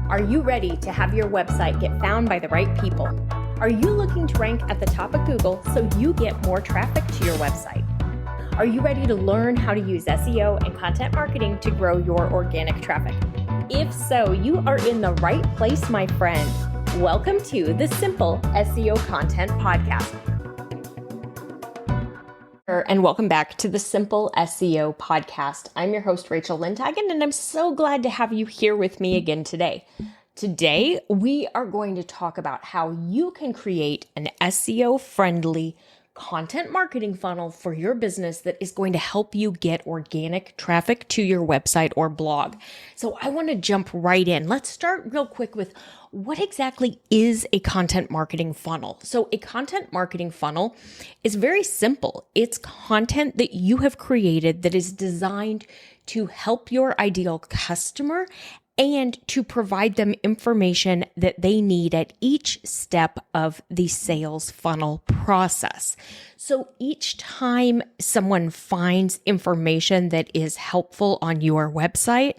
Are you ready to have your website get found by the right people? Are you looking to rank at the top of Google so you get more traffic to your website? Are you ready to learn how to use SEO and content marketing to grow your organic traffic? If so, you are in the right place, my friend. Welcome to the Simple SEO Content Podcast. And welcome back to the Simple SEO Podcast. I'm your host, Rachel Lindhagen, and I'm so glad to have you here with me again today. Today, we are going to talk about how you can create an SEO-friendly content marketing funnel for your business that is going to help you get organic traffic to your website or blog. So I want to jump right in. Let's start real quick with what exactly is a content marketing funnel? So a content marketing funnel is very simple. It's content that you have created that is designed to help your ideal customer and to provide them information that they need at each step of the sales funnel process. So each time someone finds information that is helpful on your website,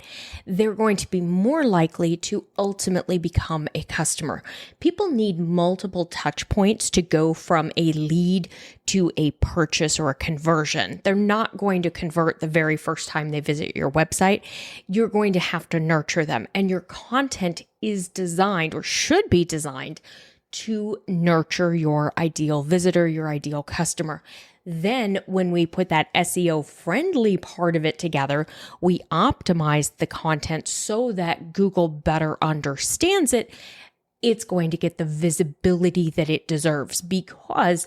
they're going to be more likely to ultimately become a customer. People need multiple touch points to go from a lead to a purchase or a conversion. They're not going to convert the very first time they visit your website. You're going to have to nurture them, and your content is designed or should be designed to nurture your ideal visitor, your ideal customer. Then when we put that SEO-friendly part of it together, we optimize the content so that Google better understands it. It's going to get the visibility that it deserves because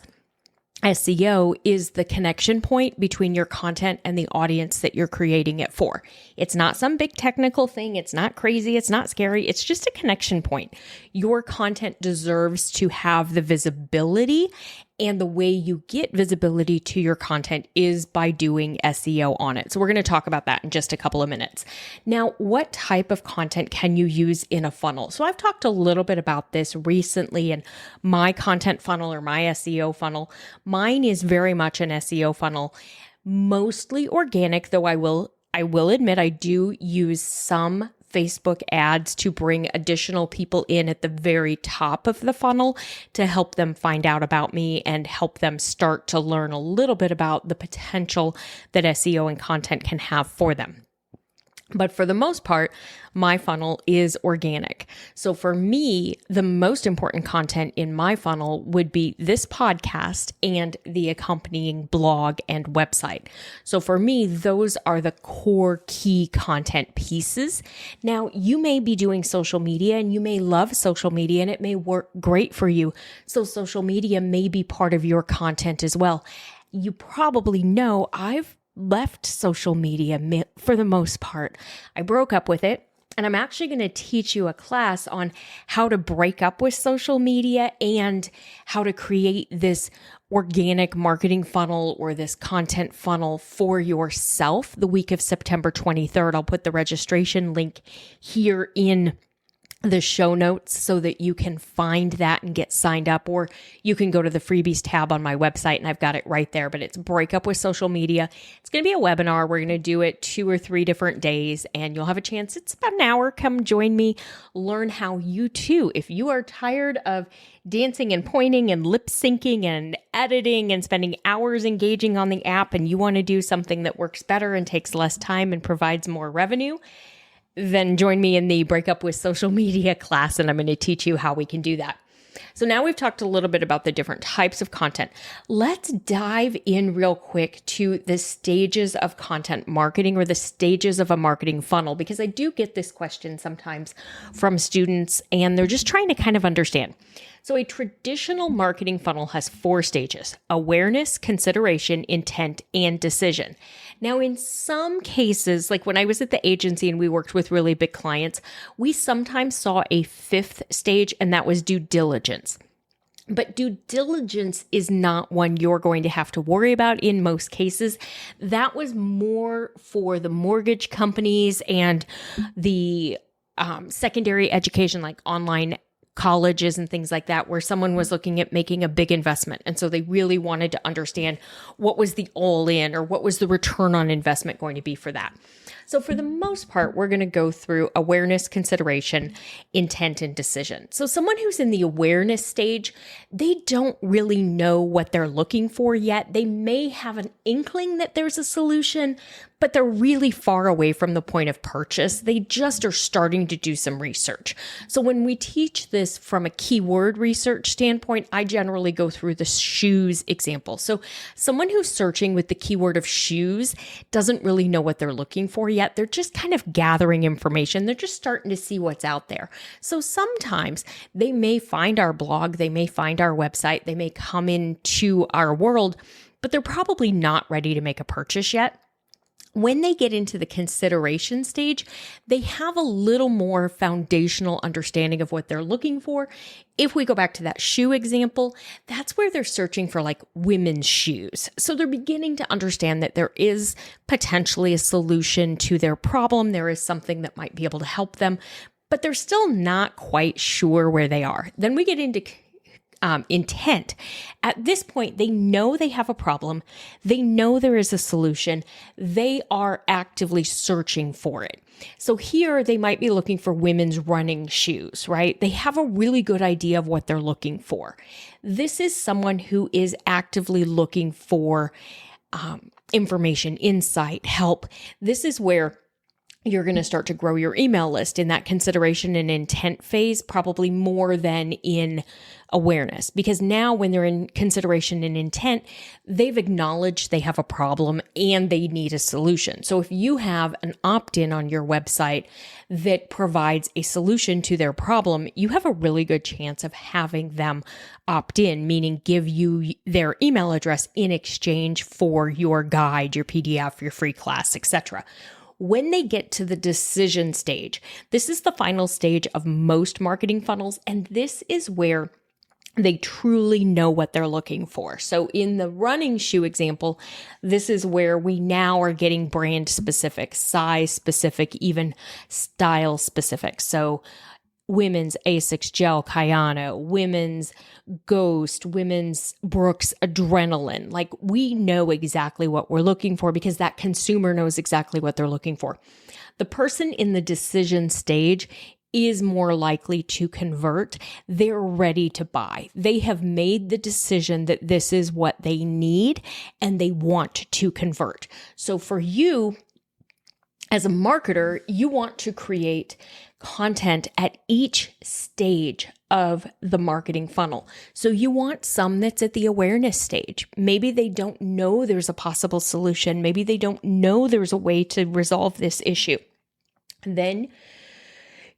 SEO is the connection point between your content and the audience that you're creating it for. It's not some big technical thing. It's not crazy. It's not scary. It's just a connection point. Your content deserves to have the visibility, and the way you get visibility to your content is by doing SEO on it. So we're going to talk about that in just a couple of minutes. Now, what type of content can you use in a funnel? So I've talked a little bit about this recently in my content funnel or my SEO funnel. Mine is very much an SEO funnel, mostly organic, though I will admit I do use some Facebook ads to bring additional people in at the very top of the funnel to help them find out about me and help them start to learn a little bit about the potential that SEO and content can have for them. But for the most part, my funnel is organic. So for me, the most important content in my funnel would be this podcast and the accompanying blog and website. So for me, those are the core key content pieces. Now, you may be doing social media and you may love social media and it may work great for you. So social media may be part of your content as well. You probably know I've left social media for the most part. I broke up with it, and I'm actually going to teach you a class on how to break up with social media and how to create this organic marketing funnel or this content funnel for yourself the week of September 23rd. I'll put the registration link here in the show notes so that you can find that and get signed up, or you can go to the freebies tab on my website and I've got it right there, but it's Break Up with Social Media. It's going to be a webinar. We're going to do it 2 or 3 different days and you'll have a chance. It's about an hour. Come join me, learn how you too, if you are tired of dancing and pointing and lip syncing and editing and spending hours engaging on the app and you want to do something that works better and takes less time and provides more revenue, then join me in the Break Up with Social Media class, and I'm going to teach you how we can do that. So now we've talked a little bit about the different types of content. Let's dive in real quick to the stages of content marketing or the stages of a marketing funnel, because I do get this question sometimes from students and they're just trying to kind of understand. So a traditional marketing funnel has 4 stages: awareness, consideration, intent, and decision. Now, in some cases, like when I was at the agency and we worked with really big clients, we sometimes saw a 5th stage, and that was due diligence. But due diligence is not one you're going to have to worry about in most cases. That was more for the mortgage companies and the secondary education, like online colleges and things like that, where someone was looking at making a big investment. And so they really wanted to understand what was the all in or what was the return on investment going to be for that. So for the most part, we're going to go through awareness, consideration, intent, and decision. So someone who's in the awareness stage, they don't really know what they're looking for yet. They may have an inkling that there's a solution, but they're really far away from the point of purchase. They just are starting to do some research. So when we teach this from a keyword research standpoint, I generally go through the shoes example. So someone who's searching with the keyword of shoes doesn't really know what they're looking for yet. They're just kind of gathering information. They're just starting to see what's out there. So sometimes they may find our blog, they may find our website, they may come into our world, but they're probably not ready to make a purchase yet. When they get into the consideration stage, they have a little more foundational understanding of what they're looking for. If we go back to that shoe example, that's where they're searching for like women's shoes. So they're beginning to understand that there is potentially a solution to their problem. There is something that might be able to help them, but they're still not quite sure where they are. Then we get into intent. At this point, they know they have a problem. They know there is a solution. They are actively searching for it. So here they might be looking for women's running shoes, right? They have a really good idea of what they're looking for. This is someone who is actively looking for information, insight, help. This is where you're going to start to grow your email list in that consideration and intent phase, probably more than in awareness. Because now when they're in consideration and intent, they've acknowledged they have a problem and they need a solution. So if you have an opt-in on your website that provides a solution to their problem, you have a really good chance of having them opt in, meaning give you their email address in exchange for your guide, your PDF, your free class, etc. When they get to the decision stage, this is the final stage of most marketing funnels, and this is where they truly know what they're looking for. So in the running shoe example, this is where we now are getting brand specific, size specific, even style specific. So women's Asics Gel Kayano, women's Ghost, women's Brooks Adrenaline. Like we know exactly what we're looking for because that consumer knows exactly what they're looking for. The person in the decision stage is more likely to convert. They're ready to buy. They have made the decision that this is what they need and they want to convert. So for you, as a marketer, you want to create content at each stage of the marketing funnel. So you want some that's at the awareness stage. Maybe they don't know there's a possible solution. Maybe they don't know there's a way to resolve this issue. And then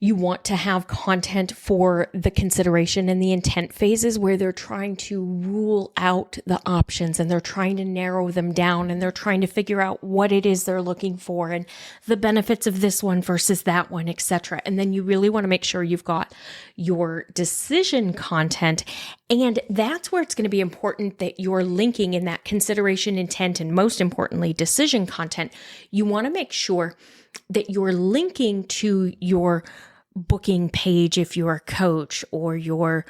you want to have content for the consideration and the intent phases where they're trying to rule out the options and they're trying to narrow them down and they're trying to figure out what it is they're looking for and the benefits of this one versus that one, etc. And then you really want to make sure you've got your decision content. And that's where it's going to be important that you're linking in that consideration, intent, and most importantly, decision content. You want to make sure that you're linking to your booking page if you're a coach, or your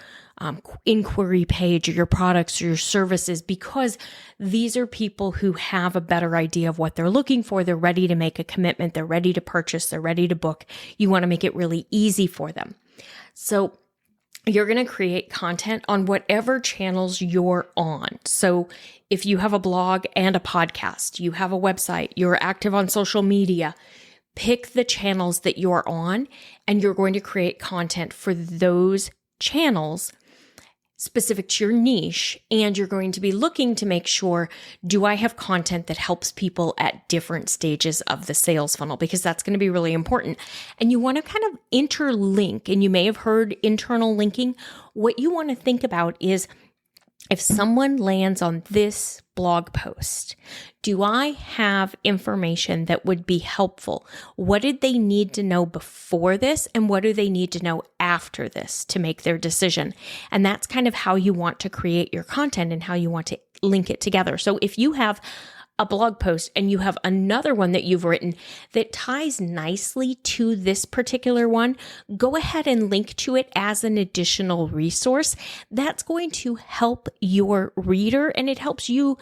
inquiry page, or your products or your services, because these are people who have a better idea of what they're looking for. They're ready to make a commitment. They're ready to purchase. They're ready to book. You want to make it really easy for them. So you're going to create content on whatever channels you're on. So if you have a blog and a podcast, you have a website, you're active on social media, pick the channels that you're on, and you're going to create content for those channels specific to your niche. And you're going to be looking to make sure, do I have content that helps people at different stages of the sales funnel? Because that's going to be really important. And you want to kind of interlink, and you may have heard internal linking. What you want to think about is, if someone lands on this blog post, do I have information that would be helpful? What did they need to know before this? And what do they need to know after this to make their decision? And that's kind of how you want to create your content and how you want to link it together. So if you have a blog post and you have another one that you've written that ties nicely to this particular one, go ahead and link to it as an additional resource. That's going to help your reader, and it helps you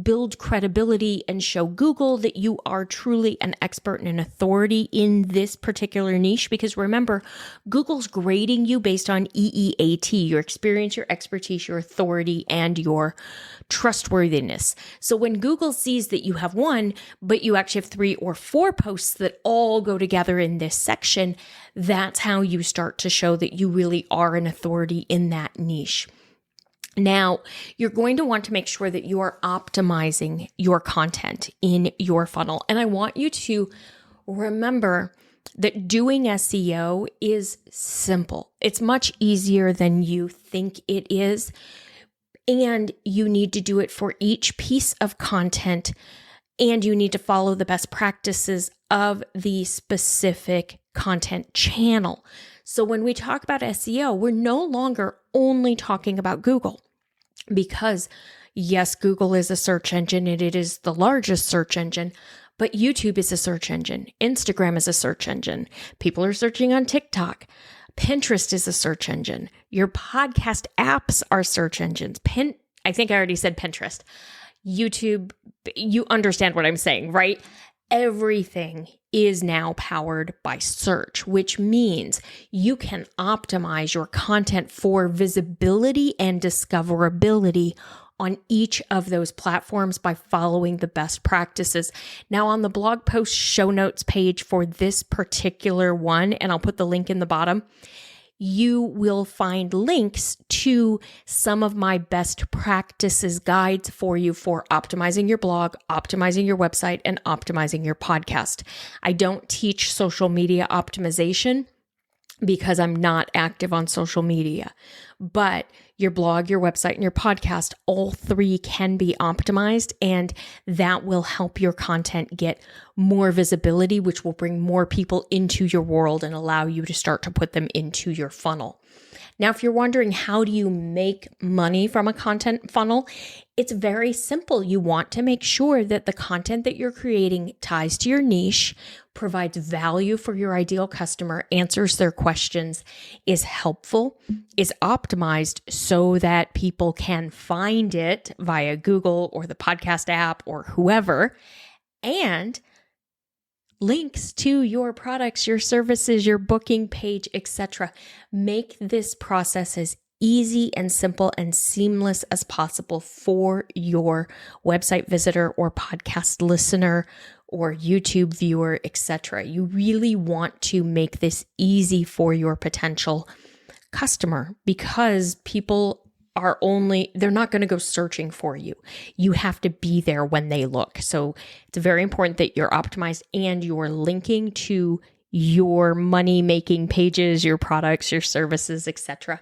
build credibility and show Google that you are truly an expert and an authority in this particular niche. Because remember, Google's grading you based on EEAT, your experience, your expertise, your authority, and your trustworthiness. So when Google sees that you have one, but you actually have 3 or 4 posts that all go together in this section, that's how you start to show that you really are an authority in that niche. Now, you're going to want to make sure that you are optimizing your content in your funnel. And I want you to remember that doing SEO is simple. It's much easier than you think it is. And you need to do it for each piece of content, and you need to follow the best practices of the specific content channel. So when we talk about SEO, we're no longer only talking about Google, because yes, Google is a search engine and it is the largest search engine, but YouTube is a search engine. Instagram is a search engine. People are searching on TikTok. Pinterest is a search engine. Your podcast apps are search engines. I think I already said Pinterest. YouTube, you understand what I'm saying, right? Everything is now powered by search, which means you can optimize your content for visibility and discoverability on each of those platforms by following the best practices. Now, on the blog post show notes page for this particular one, and I'll put the link in the bottom, you will find links to some of my best practices guides for you for optimizing your blog, optimizing your website, and optimizing your podcast. I don't teach social media optimization because I'm not active on social media, but your blog, your website, and your podcast, all 3 can be optimized, and that will help your content get more visibility, which will bring more people into your world and allow you to start to put them into your funnel. Now, if you're wondering how do you make money from a content funnel, it's very simple. You want to make sure that the content that you're creating ties to your niche, provides value for your ideal customer, answers their questions, is helpful, is optimized so that people can find it via Google or the podcast app or whoever, and links to your products, your services, your booking page, etc. Make this process as easy and simple and seamless as possible for your website visitor or podcast listener or YouTube viewer, etc. You really want to make this easy for your potential customer, because people they're not going to go searching for you. You have to be there when they look. So it's very important that you're optimized and you're linking to your money-making pages, your products, your services, etc.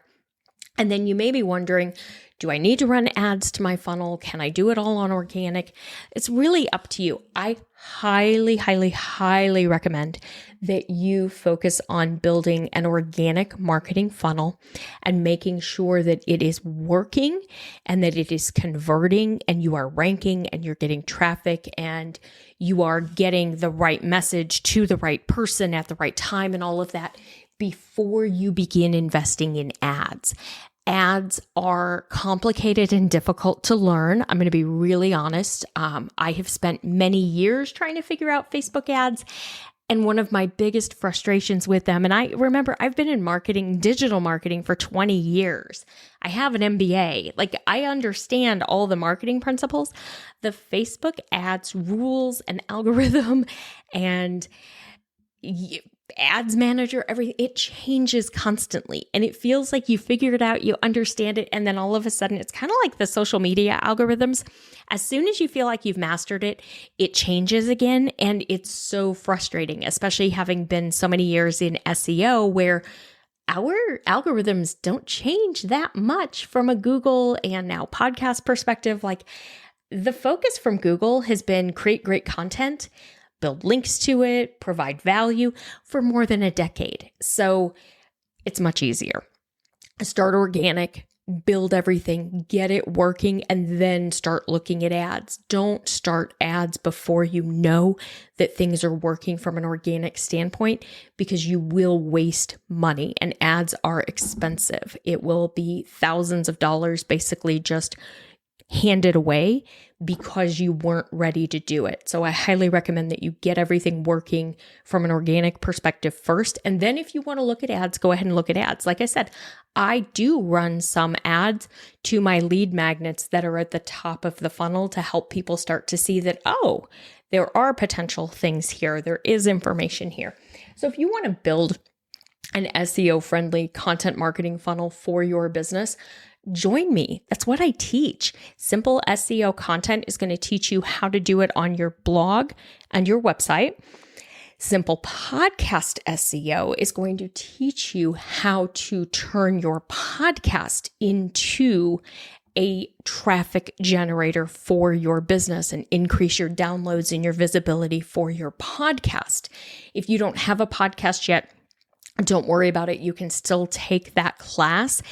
And then you may be wondering, do I need to run ads to my funnel? Can I do it all on organic? It's really up to you. I highly, highly, highly recommend that you focus on building an organic marketing funnel and making sure that it is working and that it is converting and you are ranking and you're getting traffic and you are getting the right message to the right person at the right time and all of that before you begin investing in ads. Ads are complicated and difficult to learn. I'm going to be really honest. I have spent many years trying to figure out Facebook ads. And one of my biggest frustrations with them, and I remember I've been in marketing, digital marketing for 20 years. I have an MBA. I understand all the marketing principles. The Facebook ads rules and algorithm and ads manager, everything, it changes constantly. And it feels like you figure it out, you understand it, and then all of a sudden it's kind of like the social media algorithms. As soon as you feel like you've mastered it, it changes again. And it's so frustrating, especially having been so many years in SEO where our algorithms don't change that much from a Google and now podcast perspective. The focus from Google has been create great content, build links to it, provide value for more than a decade. So it's much easier. Start organic, build everything, get it working, and then start looking at ads. Don't start ads before you know that things are working from an organic standpoint, because you will waste money, and ads are expensive. It will be thousands of dollars basically just handed away because you weren't ready to do it. So I highly recommend that you get everything working from an organic perspective first. And then if you want to look at ads, go ahead and look at ads. Like I said, I do run some ads to my lead magnets that are at the top of the funnel to help people start to see that, oh, there are potential things here. There is information here. So if you want to build an SEO-friendly content marketing funnel for your business, join me. That's what I teach. Simple SEO content is going to teach you how to do it on your blog and your website. Simple podcast SEO is going to teach you how to turn your podcast into a traffic generator for your business and increase your downloads and your visibility for your podcast. If you don't have a podcast yet, don't worry about it. You can still take that class.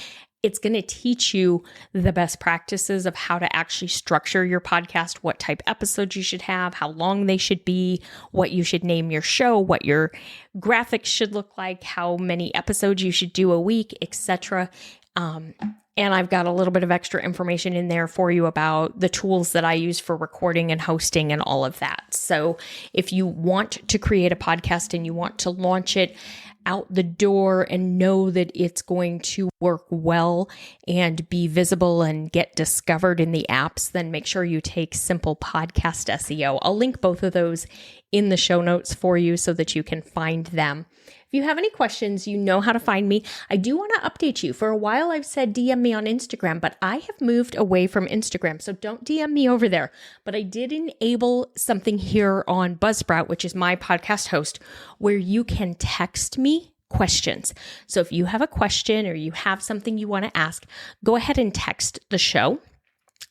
It's going to teach you the best practices of how to actually structure your podcast, what type episodes you should have, how long they should be, what you should name your show, what your graphics should look like, how many episodes you should do a week, etc. And I've got a little bit of extra information in there for you about the tools that I use for recording and hosting and all of that. So if you want to create a podcast and you want to launch it out the door and know that it's going to work well and be visible and get discovered in the apps, then make sure you take Simple Podcast SEO. I'll link both of those in the show notes for you so that you can find them. If you have any questions, you know how to find me. I do want to update you. For a while, I've said DM me on Instagram, but I have moved away from Instagram, so don't DM me over there. But I did enable something here on Buzzsprout, which is my podcast host, where you can text me questions. So if you have a question or you have something you want to ask, go ahead and text the show.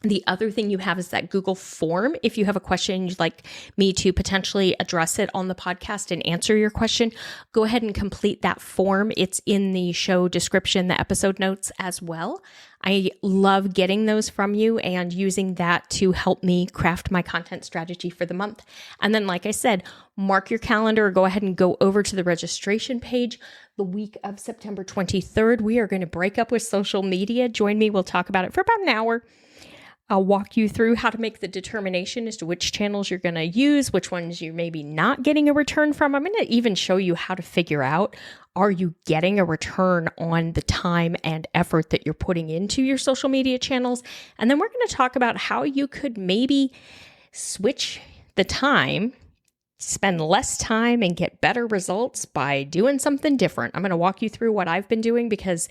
The other thing you have is that Google form. If you have a question you'd like me to potentially address it on the podcast and answer your question, go ahead and complete that form. It's in the show description, the episode notes as well. I love getting those from you and using that to help me craft my content strategy for the month. And then, like I said, mark your calendar or go ahead and go over to the registration page. The week of September 23rd, we are going to break up with social media. Join me. We'll talk about it for about an hour. I'll walk you through how to make the determination as to which channels you're going to use, which ones you're maybe not getting a return from. I'm going to even show you how to figure out, are you getting a return on the time and effort that you're putting into your social media channels? And then we're going to talk about how you could maybe switch the time, spend less time and get better results by doing something different. I'm going to walk you through what I've been doing, because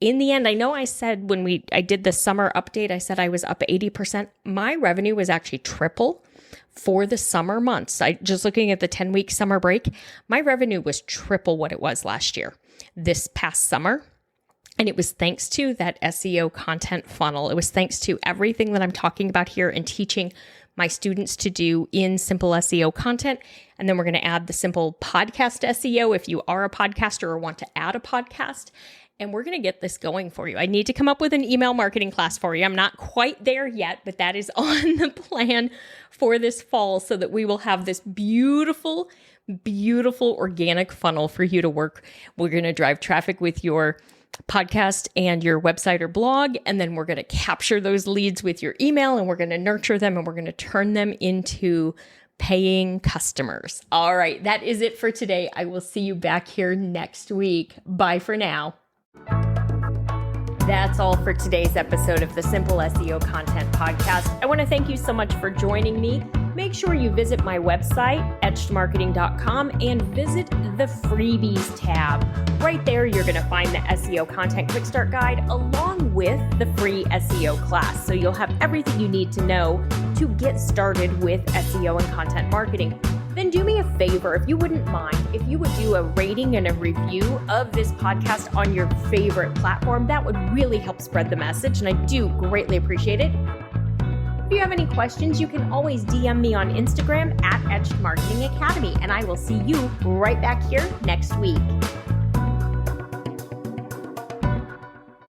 in the end, I know I said when I did the summer update, I said I was up 80%. My revenue was actually triple for the summer months. Just looking at the 10-week summer break, my revenue was triple what it was last year, this past summer. And it was thanks to that SEO content funnel. It was thanks to everything that I'm talking about here and teaching my students to do in Simple SEO content. And then we're going to add the Simple Podcast SEO if you are a podcaster or want to add a podcast. And we're going to get this going for you. I need to come up with an email marketing class for you. I'm not quite there yet, but that is on the plan for this fall so that we will have this beautiful, beautiful organic funnel for you to work. We're going to drive traffic with your podcast and your website or blog, and then we're going to capture those leads with your email, and we're going to nurture them, and we're going to turn them into paying customers. All right, that is it for today. I will see you back here next week. Bye for now. That's all for today's episode of the Simple SEO Content Podcast. I want to thank you so much for joining me. Make sure you visit my website, etchedmarketing.com, and visit the freebies tab. Right there, you're going to find the SEO Content Quick Start Guide along with the free SEO class. So you'll have everything you need to know to get started with SEO and content marketing. Then do me a favor, if you wouldn't mind, if you would do a rating and a review of this podcast on your favorite platform. That would really help spread the message, and I do greatly appreciate it. If you have any questions, you can always DM me on Instagram at Etched Marketing Academy, and I will see you right back here next week.